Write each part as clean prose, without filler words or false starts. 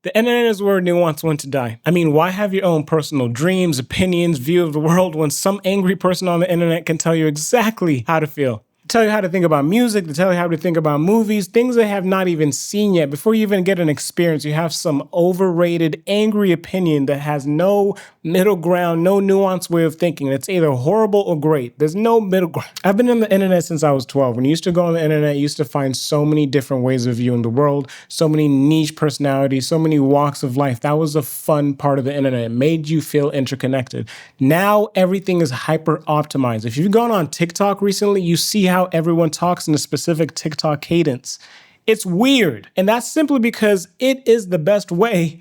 The internet is where nuance went to die. I mean, why have your own personal dreams, opinions, view of the world when some angry person on the internet can tell you exactly how to feel? Tell you how to think about music, to tell you how to think about movies, things they have not even seen yet. Before you even get an experience, you have some overrated, angry opinion that has no middle ground, no nuanced way of thinking. It's either horrible or great. There's no middle ground. I've been on the internet since I was 12. When you used to go on the internet, you used to find so many different ways of viewing the world, so many niche personalities, so many walks of life. That was a fun part of the internet. It made you feel interconnected. Now everything is hyper optimized. If you've gone on TikTok recently, you see how everyone talks in a specific TikTok cadence. It's weird. And that's simply because it is the best way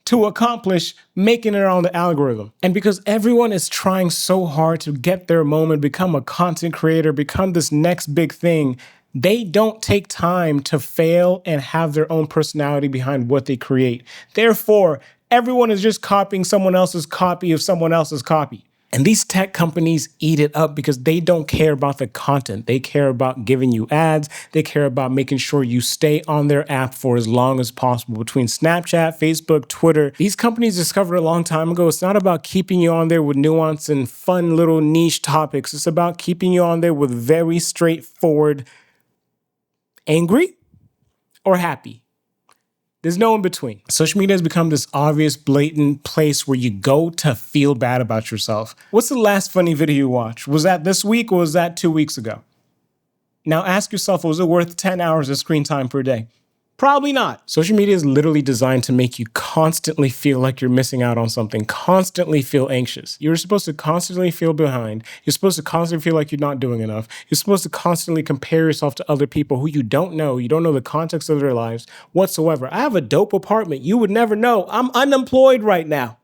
to accomplish making it on the algorithm. And because everyone is trying so hard to get their moment, become a content creator, become this next big thing, they don't take time to fail and have their own personality behind what they create. Therefore, everyone is just copying someone else's copy of someone else's copy. And these tech companies eat it up because they don't care about the content. They care about giving you ads. They care about making sure you stay on their app for as long as possible. Between Snapchat, Facebook, Twitter, these companies discovered a long time ago, it's not about keeping you on there with nuance and fun little niche topics. It's about keeping you on there with very straightforward, angry or happy. There's no in between. Social media has become this obvious, blatant place where you go to feel bad about yourself. What's the last funny video you watched? Was that this week or was that 2 weeks ago? Now ask yourself, was it worth 10 hours of screen time per day? Probably not. Social media is literally designed to make you constantly feel like you're missing out on something, constantly feel anxious. You're supposed to constantly feel behind. You're supposed to constantly feel like you're not doing enough. You're supposed to constantly compare yourself to other people who you don't know. You don't know the context of their lives whatsoever. I have a dope apartment. You would never know. I'm unemployed right now.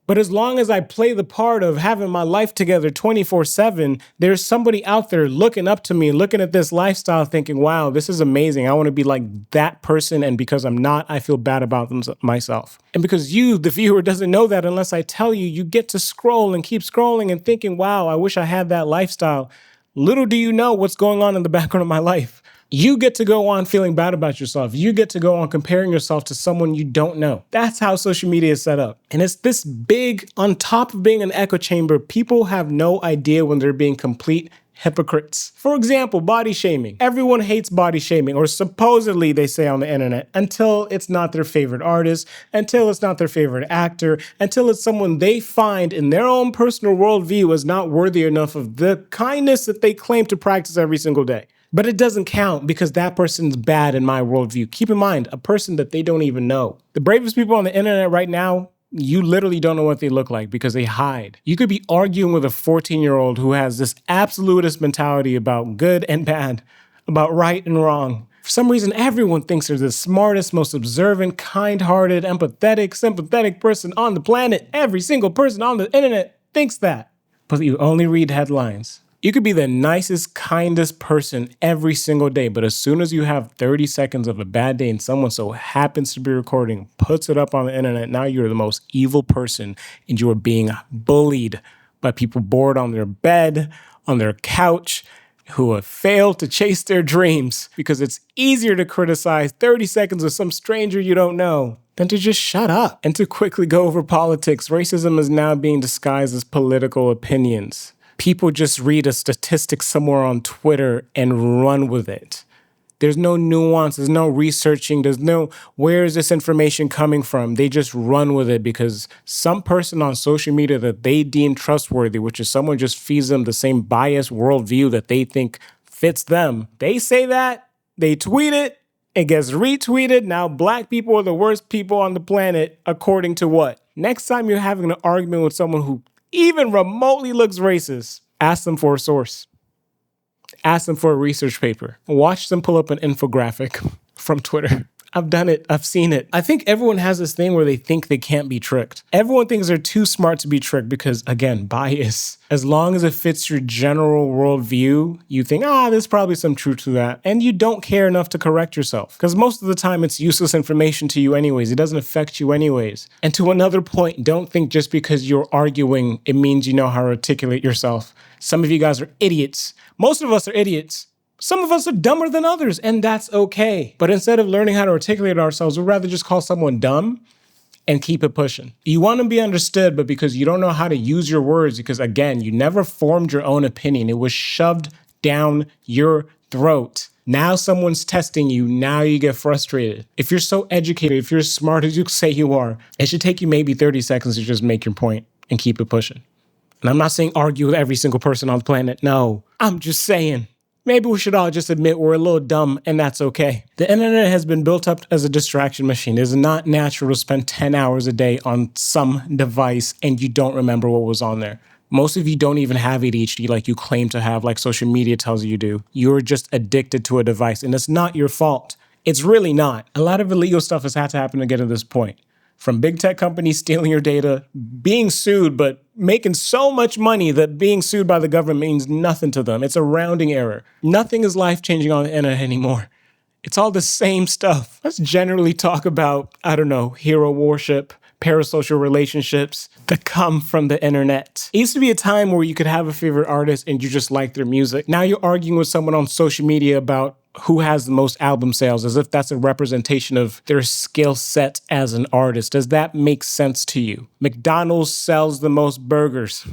But as long as I play the part of having my life together 24/7, there's somebody out there looking up to me, looking at this lifestyle thinking, wow, this is amazing. I want to be like that person. And because I'm not, I feel bad about myself. And because you, the viewer, doesn't know that unless I tell you, you get to scroll and keep scrolling and thinking, wow, I wish I had that lifestyle. Little do you know what's going on in the background of my life. You get to go on feeling bad about yourself. You get to go on comparing yourself to someone you don't know. That's how social media is set up. And it's this big, on top of being an echo chamber, people have no idea when they're being complete hypocrites. For example, body shaming. Everyone hates body shaming, or supposedly they say on the internet, until it's not their favorite artist, until it's not their favorite actor, until it's someone they find in their own personal worldview is not worthy enough of the kindness that they claim to practice every single day. But it doesn't count because that person's bad in my worldview. Keep in mind, a person that they don't even know. The bravest people on the internet right now, you literally don't know what they look like because they hide. You could be arguing with a 14-year-old who has this absolutist mentality about good and bad, about right and wrong. For some reason, everyone thinks they're the smartest, most observant, kind-hearted, empathetic, sympathetic person on the planet. Every single person on the internet thinks that. But you only read headlines. You could be the nicest, kindest person every single day, but as soon as you have 30 seconds of a bad day and someone so happens to be recording, puts it up on the internet, now you're the most evil person and you are being bullied by people bored on their bed, on their couch, who have failed to chase their dreams because it's easier to criticize 30 seconds of some stranger you don't know than to just shut up and to quickly go over politics. Racism is now being disguised as political opinions. People just read a statistic somewhere on Twitter and run with it. There's no nuance, there's no researching, there's no, where is this information coming from? They just run with it because some person on social media that they deem trustworthy, which is someone just feeds them the same biased worldview that they think fits them. They say that, they tweet it, it gets retweeted. Now black people are the worst people on the planet, according to what? Next time you're having an argument with someone who even remotely looks racist, ask them for a source. Ask them for a research paper. Watch them pull up an infographic from Twitter. I've done it. I've seen it. I think everyone has this thing where they think they can't be tricked. Everyone thinks they're too smart to be tricked because, again, bias. As long as it fits your general worldview, you think, there's probably some truth to that. And you don't care enough to correct yourself. Because most of the time, it's useless information to you anyways. It doesn't affect you anyways. And to another point, don't think just because you're arguing, it means you know how to articulate yourself. Some of you guys are idiots. Most of us are idiots. Some of us are dumber than others, and that's okay. But instead of learning how to articulate ourselves, we'd rather just call someone dumb and keep it pushing. You want to be understood, but because you don't know how to use your words, because again, you never formed your own opinion. It was shoved down your throat. Now someone's testing you. Now you get frustrated. If you're so educated, if you're as smart as you say you are, it should take you maybe 30 seconds to just make your point and keep it pushing. And I'm not saying argue with every single person on the planet. No, I'm just saying maybe we should all just admit we're a little dumb, and that's okay. The internet has been built up as a distraction machine. It is not natural to spend 10 hours a day on some device and you don't remember what was on there. Most of you don't even have ADHD like you claim to have, like social media tells you do. You're just addicted to a device, and it's not your fault. It's really not. A lot of illegal stuff has had to happen to get to this point. From big tech companies stealing your data, being sued, but making so much money that being sued by the government means nothing to them. It's a rounding error. Nothing is life-changing on the internet anymore. It's all the same stuff. Let's generally talk about, hero worship, parasocial relationships that come from the internet. It used to be a time where you could have a favorite artist and you just like their music. Now you're arguing with someone on social media about who has the most album sales, as if that's a representation of their skill set as an artist. Does that make sense to you? McDonald's sells the most burgers.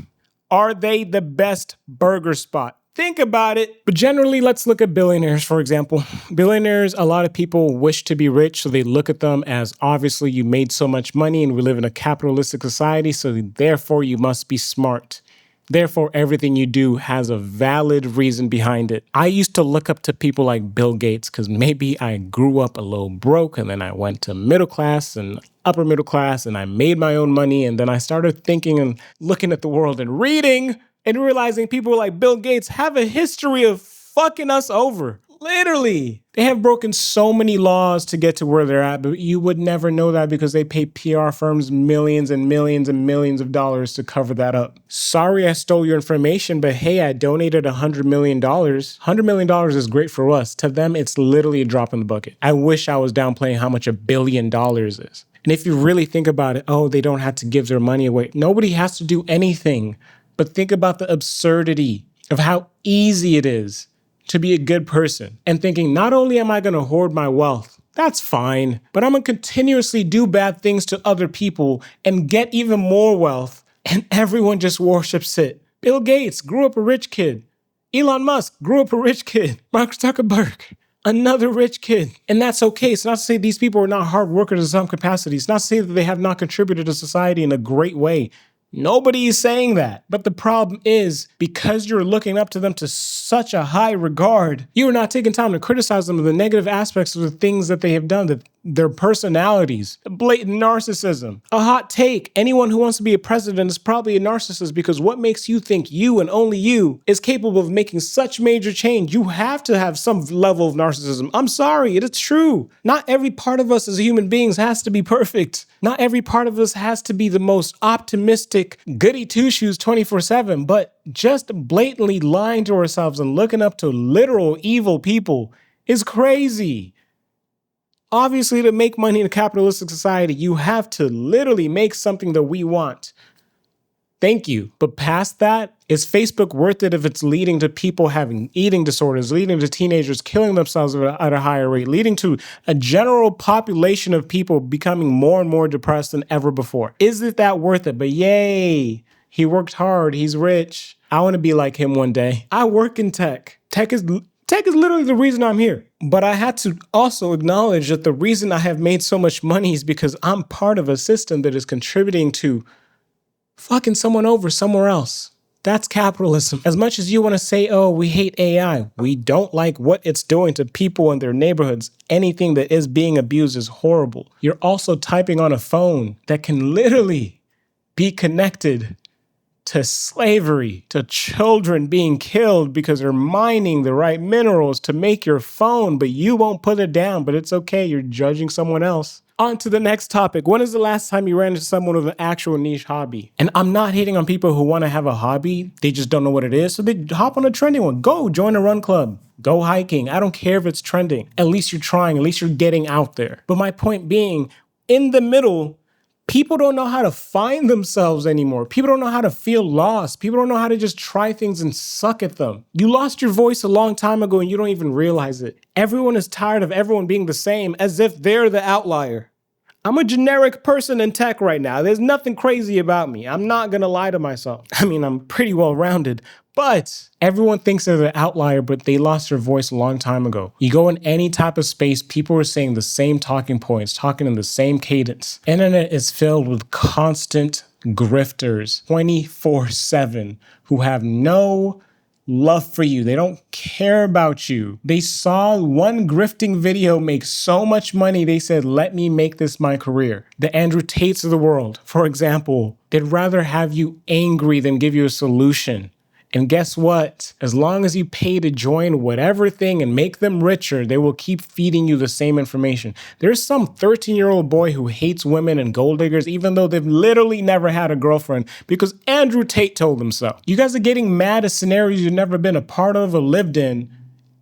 Are they the best burger spot? Think about it. But generally, let's look at billionaires, for example. Billionaires, a lot of people wish to be rich, so they look at them as obviously you made so much money and we live in a capitalistic society, so therefore you must be smart. Therefore, everything you do has a valid reason behind it. I used to look up to people like Bill Gates because maybe I grew up a little broke and then I went to middle class and upper middle class and I made my own money, and then I started thinking and looking at the world and reading and realizing people like Bill Gates have a history of fucking us over. Literally. They have broken so many laws to get to where they're at, but you would never know that because they pay PR firms millions and millions and millions of dollars to cover that up. Sorry I stole your information, but hey, I donated $100 million. $100 million is great for us. To them, it's literally a drop in the bucket. I wish I was downplaying how much $1 billion is. And if you really think about it, they don't have to give their money away. Nobody has to do anything. But think about the absurdity of how easy it is to be a good person and thinking, not only am I going to hoard my wealth, that's fine, but I'm going to continuously do bad things to other people and get even more wealth, and everyone just worships it. Bill Gates grew up a rich kid. Elon Musk grew up a rich kid. Mark Zuckerberg, another rich kid. And that's okay. It's not to say these people are not hard workers in some capacity. It's not to say that they have not contributed to society in a great way. Nobody is saying that. But the problem is, because you're looking up to them to such a high regard, you are not taking time to criticize them of the negative aspects of the things that they have done, their personalities, blatant narcissism. A hot take, anyone who wants to be a president is probably a narcissist, because what makes you think you and only you is capable of making such major change? You have to have some level of narcissism. I'm sorry, it is true. Not every part of us as human beings has to be perfect. Not every part of us has to be the most optimistic, goody two-shoes 24/7, but just blatantly lying to ourselves and looking up to literal evil people is crazy. Obviously, to make money in a capitalistic society, you have to literally make something that we want. Thank you. But past that, is Facebook worth it if it's leading to people having eating disorders, leading to teenagers killing themselves at a higher rate, leading to a general population of people becoming more and more depressed than ever before? Is it that worth it? But yay, he worked hard, he's rich. I want to be like him one day. I work in tech. Tech is literally the reason I'm here. But I had to also acknowledge that the reason I have made so much money is because I'm part of a system that is contributing to fucking someone over somewhere else. That's capitalism. As much as you want to say, we hate AI, we don't like what it's doing to people in their neighborhoods. Anything that is being abused is horrible. You're also typing on a phone that can literally be connected to slavery, to children being killed because they're mining the right minerals to make your phone, but you won't put it down. But it's okay, you're judging someone else. On to the next topic. When is the last time you ran into someone with an actual niche hobby? And I'm not hating on people who want to have a hobby. They just don't know what it is. So they hop on a trending one. Go join a run club. Go hiking. I don't care if it's trending. At least you're trying. At least you're getting out there. But my point being, in the middle, People don't know how to find themselves anymore. People don't know how to feel lost. People don't know how to just try things and suck at them. You lost your voice a long time ago and you don't even realize it. Everyone is tired of everyone being the same, as if they're the outlier. I'm a generic person in tech right now. There's nothing crazy about me. I'm not gonna lie to myself. I mean, I'm pretty well-rounded, but everyone thinks they're the outlier, but they lost their voice a long time ago. You go in any type of space, people are saying the same talking points, talking in the same cadence. Internet is filled with constant grifters, 24/7, who have no love for you. They don't care about you. They saw one grifting video make so much money, they said, let me make this my career. The Andrew Tates of the world, for example, they'd rather have you angry than give you a solution. And guess what? As long as you pay to join whatever thing and make them richer, they will keep feeding you the same information. There's some 13-year-old boy who hates women and gold diggers, even though they've literally never had a girlfriend, because Andrew Tate told them so. You guys are getting mad at scenarios you've never been a part of or lived in,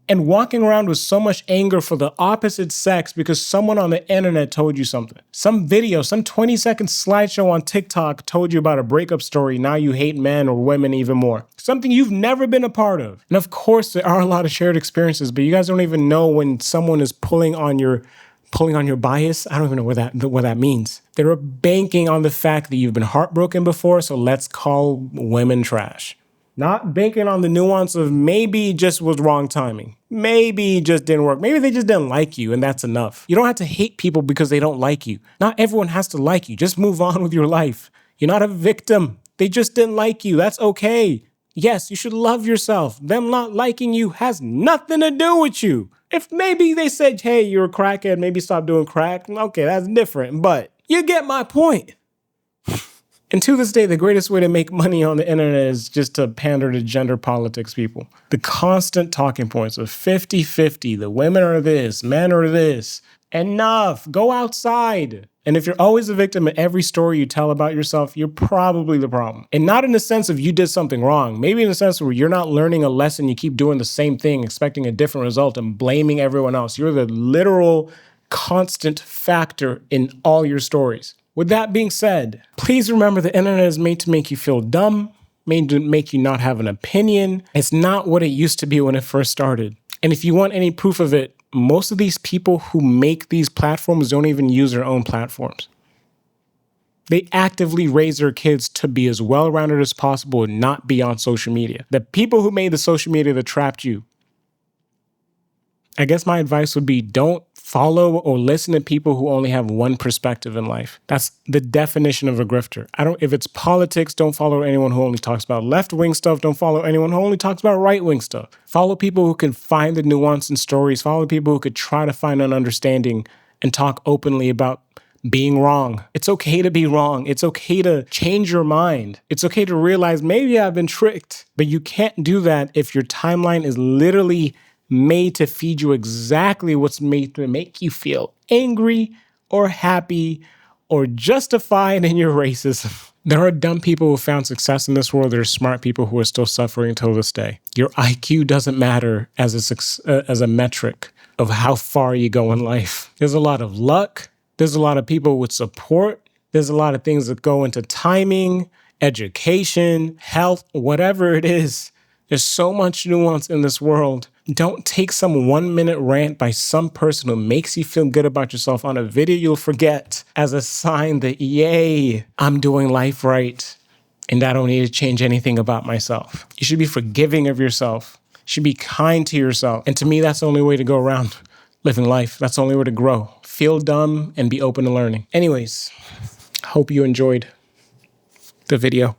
and walking around with so much anger for the opposite sex because someone on the internet told you something. Some video, some 20-second slideshow on TikTok told you about a breakup story. Now you hate men or women even more. Something you've never been a part of. And of course, there are a lot of shared experiences, but you guys don't even know when someone is pulling on your bias. I don't even know what that means. They're banking on the fact that you've been heartbroken before, so let's call women trash. Not banking on the nuance of maybe it just was wrong timing. Maybe it just didn't work. Maybe they just didn't like you and that's enough. You don't have to hate people because they don't like you. Not everyone has to like you. Just move on with your life. You're not a victim. They just didn't like you. That's okay. Yes, you should love yourself. Them not liking you has nothing to do with you. If maybe they said, hey, you're a crackhead, maybe stop doing crack. Okay, that's different, but you get my point. And to this day, the greatest way to make money on the internet is just to pander to gender politics people. The constant talking points of 50-50, the women are this, men are this. Enough, go outside. And if you're always a victim in every story you tell about yourself, you're probably the problem. And not in the sense of you did something wrong, maybe in the sense where you're not learning a lesson, you keep doing the same thing, expecting a different result and blaming everyone else. You're the literal constant factor in all your stories. With that being said, please remember the internet is made to make you feel dumb, made to make you not have an opinion. It's not what it used to be when it first started. And if you want any proof of it, most of these people who make these platforms don't even use their own platforms. They actively raise their kids to be as well-rounded as possible and not be on social media. The people who made the social media that trapped you, I guess my advice would be don't follow or listen to people who only have one perspective in life. That's the definition of a grifter. If it's politics, don't follow anyone who only talks about left-wing stuff. Don't follow anyone who only talks about right-wing stuff. Follow people who can find the nuance in stories. Follow people who could try to find an understanding and talk openly about being wrong. It's okay to be wrong. It's okay to change your mind. It's okay to realize maybe I've been tricked, but you can't do that if your timeline is literally made to feed you exactly what's made to make you feel angry or happy or justified in your racism. There are dumb people who found success in this world. There are smart people who are still suffering until this day. Your IQ doesn't matter as a metric of how far you go in life. There's a lot of luck. There's a lot of people with support. There's a lot of things that go into timing, education, health, whatever it is. There's so much nuance in this world. Don't take some 1-minute rant by some person who makes you feel good about yourself on a video you'll forget as a sign that, yay, I'm doing life right and I don't need to change anything about myself. You should be forgiving of yourself. You should be kind to yourself. And to me, that's the only way to go around living life. That's the only way to grow. Feel dumb and be open to learning. Anyways, hope you enjoyed the video.